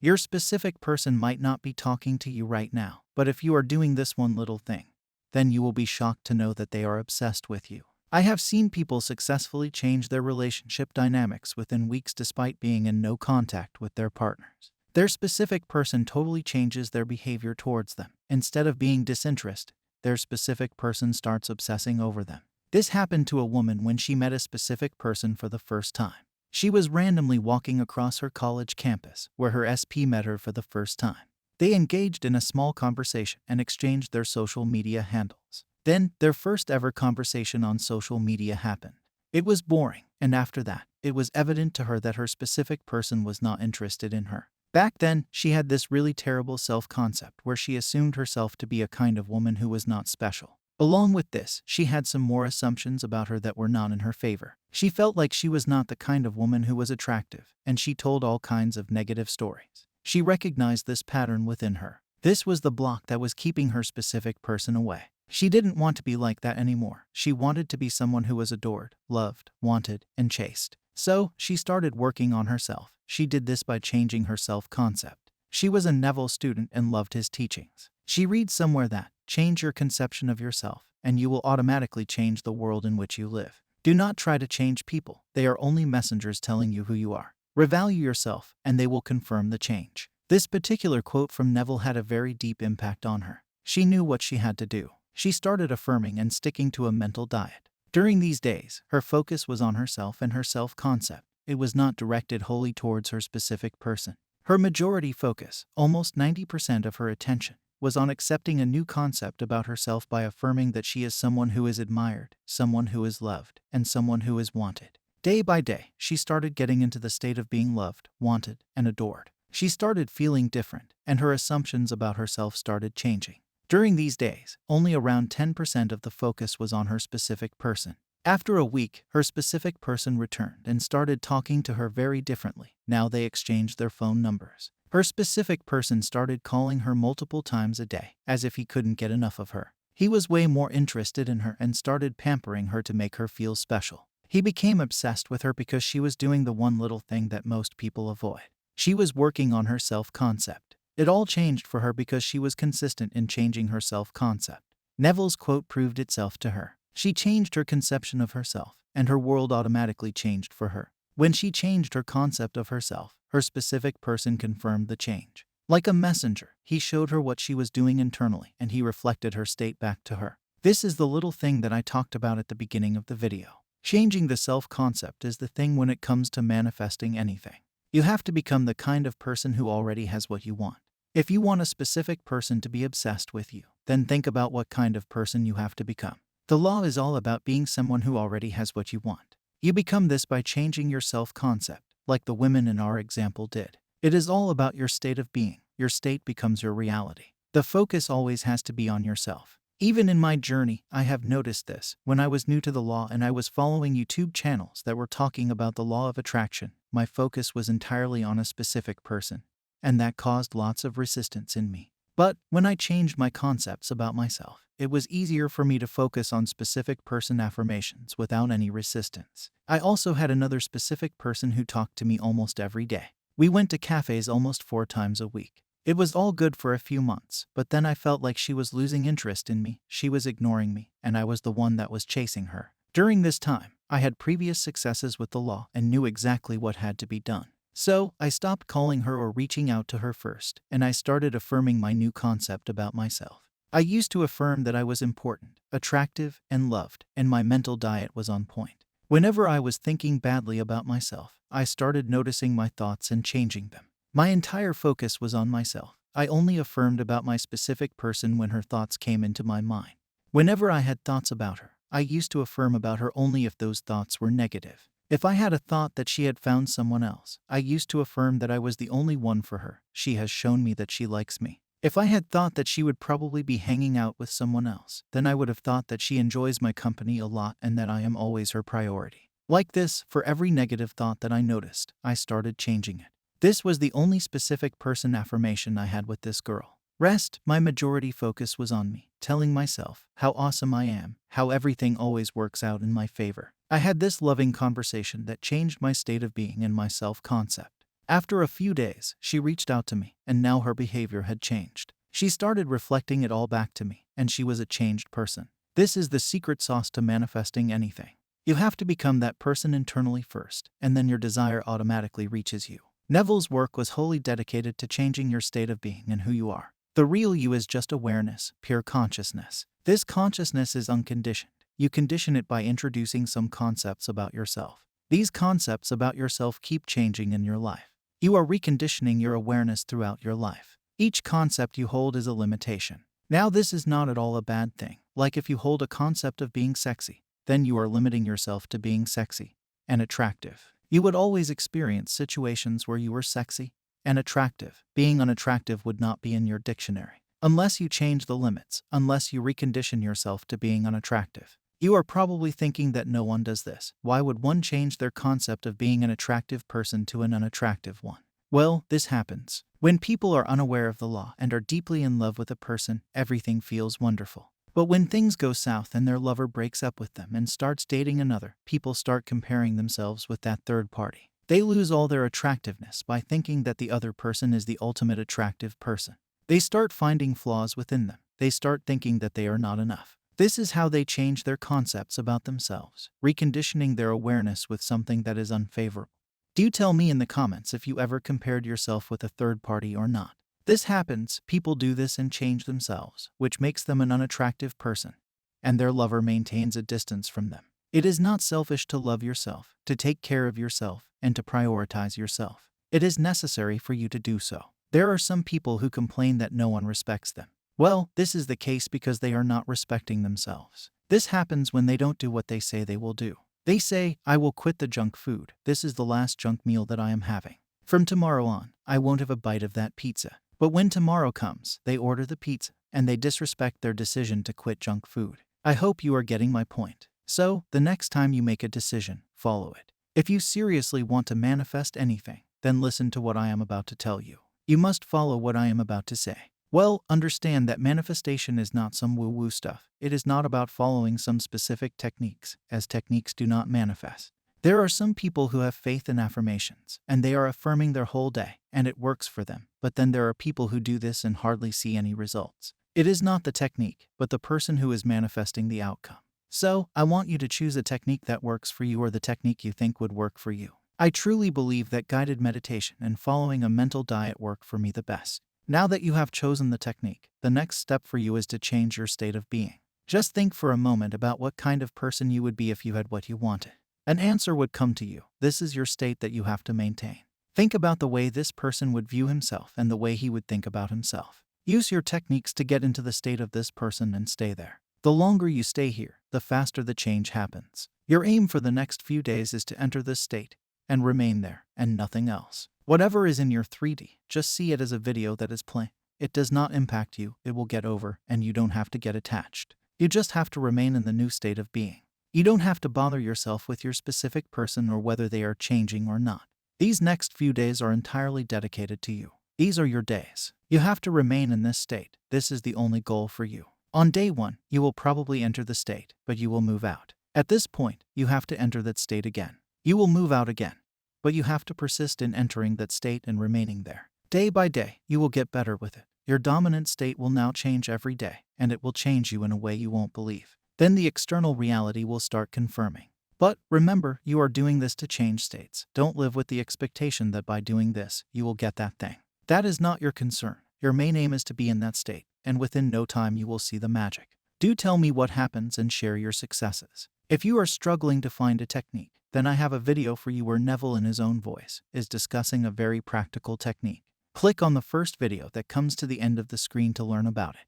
Your specific person might not be talking to you right now, but if you are doing this one little thing, then you will be shocked to know that they are obsessed with you. I have seen people successfully change their relationship dynamics within weeks despite being in no contact with their partners. Their specific person totally changes their behavior towards them. Instead of being disinterested, their specific person starts obsessing over them. This happened to a woman when she met a specific person for the first time. She was randomly walking across her college campus, where her SP met her for the first time. They engaged in a small conversation and exchanged their social media handles. Then, their first ever conversation on social media happened. It was boring, and after that, it was evident to her that her specific person was not interested in her. Back then, she had this really terrible self-concept where she assumed herself to be a kind of woman who was not special. Along with this, she had some more assumptions about her that were not in her favor. She felt like she was not the kind of woman who was attractive, and she told all kinds of negative stories. She recognized this pattern within her. This was the block that was keeping her specific person away. She didn't want to be like that anymore. She wanted to be someone who was adored, loved, wanted, and chased. So, she started working on herself. She did this by changing her self-concept. She was a Neville student and loved his teachings. She reads somewhere that, change your conception of yourself, and you will automatically change the world in which you live. Do not try to change people. They are only messengers telling you who you are. Revalue yourself, and they will confirm the change. This particular quote from Neville had a very deep impact on her. She knew what she had to do. She started affirming and sticking to a mental diet. During these days, her focus was on herself and her self-concept. It was not directed wholly towards her specific person. Her majority focus, almost 90% of her attention, was on accepting a new concept about herself by affirming that she is someone who is admired, someone who is loved, and someone who is wanted. Day by day, she started getting into the state of being loved, wanted, and adored. She started feeling different, and her assumptions about herself started changing. During these days, only around 10% of the focus was on her specific person. After a week, her specific person returned and started talking to her very differently. Now they exchanged their phone numbers. Her specific person started calling her multiple times a day, as if he couldn't get enough of her. He was way more interested in her and started pampering her to make her feel special. He became obsessed with her because she was doing the one little thing that most people avoid. She was working on her self-concept. It all changed for her because she was consistent in changing her self-concept. Neville's quote proved itself to her. She changed her conception of herself, and her world automatically changed for her. When she changed her concept of herself, her specific person confirmed the change. Like a messenger, he showed her what she was doing internally, and he reflected her state back to her. This is the little thing that I talked about at the beginning of the video. Changing the self-concept is the thing when it comes to manifesting anything. You have to become the kind of person who already has what you want. If you want a specific person to be obsessed with you, then think about what kind of person you have to become. The law is all about being someone who already has what you want. You become this by changing your self-concept, like the women in our example did. It is all about your state of being. Your state becomes your reality. The focus always has to be on yourself. Even in my journey, I have noticed this. When I was new to the law and I was following YouTube channels that were talking about the law of attraction, my focus was entirely on a specific person, and that caused lots of resistance in me. But when I changed my concepts about myself, it was easier for me to focus on specific person affirmations without any resistance. I also had another specific person who talked to me almost every day. We went to cafes almost 4 times a week. It was all good for a few months, but then I felt like she was losing interest in me, she was ignoring me, and I was the one that was chasing her. During this time, I had previous successes with the law and knew exactly what had to be done. So, I stopped calling her or reaching out to her first, and I started affirming my new concept about myself. I used to affirm that I was important, attractive, and loved, and my mental diet was on point. Whenever I was thinking badly about myself, I started noticing my thoughts and changing them. My entire focus was on myself. I only affirmed about my specific person when her thoughts came into my mind. Whenever I had thoughts about her, I used to affirm about her only if those thoughts were negative. If I had a thought that she had found someone else, I used to affirm that I was the only one for her. She has shown me that she likes me. If I had thought that she would probably be hanging out with someone else, then I would have thought that she enjoys my company a lot and that I am always her priority. Like this, for every negative thought that I noticed, I started changing it. This was the only specific person affirmation I had with this girl. Rest, my majority focus was on me, telling myself how awesome I am, how everything always works out in my favor. I had this loving conversation that changed my state of being and my self-concept. After a few days, she reached out to me, and now her behavior had changed. She started reflecting it all back to me, and she was a changed person. This is the secret sauce to manifesting anything. You have to become that person internally first, and then your desire automatically reaches you. Neville's work was wholly dedicated to changing your state of being and who you are. The real you is just awareness, pure consciousness. This consciousness is unconditioned. You condition it by introducing some concepts about yourself. These concepts about yourself keep changing in your life. You are reconditioning your awareness throughout your life. Each concept you hold is a limitation. Now, this is not at all a bad thing. Like if you hold a concept of being sexy, then you are limiting yourself to being sexy and attractive. You would always experience situations where you were sexy and attractive. Being unattractive would not be in your dictionary. Unless you change the limits, unless you recondition yourself to being unattractive. You are probably thinking that no one does this. Why would one change their concept of being an attractive person to an unattractive one? Well, this happens. When people are unaware of the law and are deeply in love with a person, everything feels wonderful. But when things go south and their lover breaks up with them and starts dating another, people start comparing themselves with that third party. They lose all their attractiveness by thinking that the other person is the ultimate attractive person. They start finding flaws within them. They start thinking that they are not enough. This is how they change their concepts about themselves, reconditioning their awareness with something that is unfavorable. Do tell me in the comments if you ever compared yourself with a third party or not. This happens, people do this and change themselves, which makes them an unattractive person, and their lover maintains a distance from them. It is not selfish to love yourself, to take care of yourself, and to prioritize yourself. It is necessary for you to do so. There are some people who complain that no one respects them. Well, this is the case because they are not respecting themselves. This happens when they don't do what they say they will do. They say, I will quit the junk food. This is the last junk meal that I am having. From tomorrow on, I won't have a bite of that pizza. But when tomorrow comes, they order the pizza, and they disrespect their decision to quit junk food. I hope you are getting my point. So, the next time you make a decision, follow it. If you seriously want to manifest anything, then listen to what I am about to tell you. You must follow what I am about to say. Well, understand that manifestation is not some woo-woo stuff. It is not about following some specific techniques, as techniques do not manifest. There are some people who have faith in affirmations, and they are affirming their whole day, and it works for them. But then there are people who do this and hardly see any results. It is not the technique, but the person who is manifesting the outcome. So, I want you to choose a technique that works for you or the technique you think would work for you. I truly believe that guided meditation and following a mental diet work for me the best. Now that you have chosen the technique, the next step for you is to change your state of being. Just think for a moment about what kind of person you would be if you had what you wanted. An answer would come to you. This is your state that you have to maintain. Think about the way this person would view himself and the way he would think about himself. Use your techniques to get into the state of this person and stay there. The longer you stay here, the faster the change happens. Your aim for the next few days is to enter this state and remain there and nothing else. Whatever is in your 3D, just see it as a video that is playing. It does not impact you, it will get over, and you don't have to get attached. You just have to remain in the new state of being. You don't have to bother yourself with your specific person or whether they are changing or not. These next few days are entirely dedicated to you. These are your days. You have to remain in this state. This is the only goal for you. On day 1, you will probably enter the state, but you will move out. At this point, you have to enter that state again. You will move out again, but you have to persist in entering that state and remaining there. Day by day, you will get better with it. Your dominant state will now change every day, and it will change you in a way you won't believe. Then the external reality will start confirming. But remember, you are doing this to change states. Don't live with the expectation that by doing this, you will get that thing. That is not your concern. Your main aim is to be in that state, and within no time you will see the magic. Do tell me what happens and share your successes. If you are struggling to find a technique, then I have a video for you where Neville in his own voice is discussing a very practical technique. Click on the first video that comes to the end of the screen to learn about it.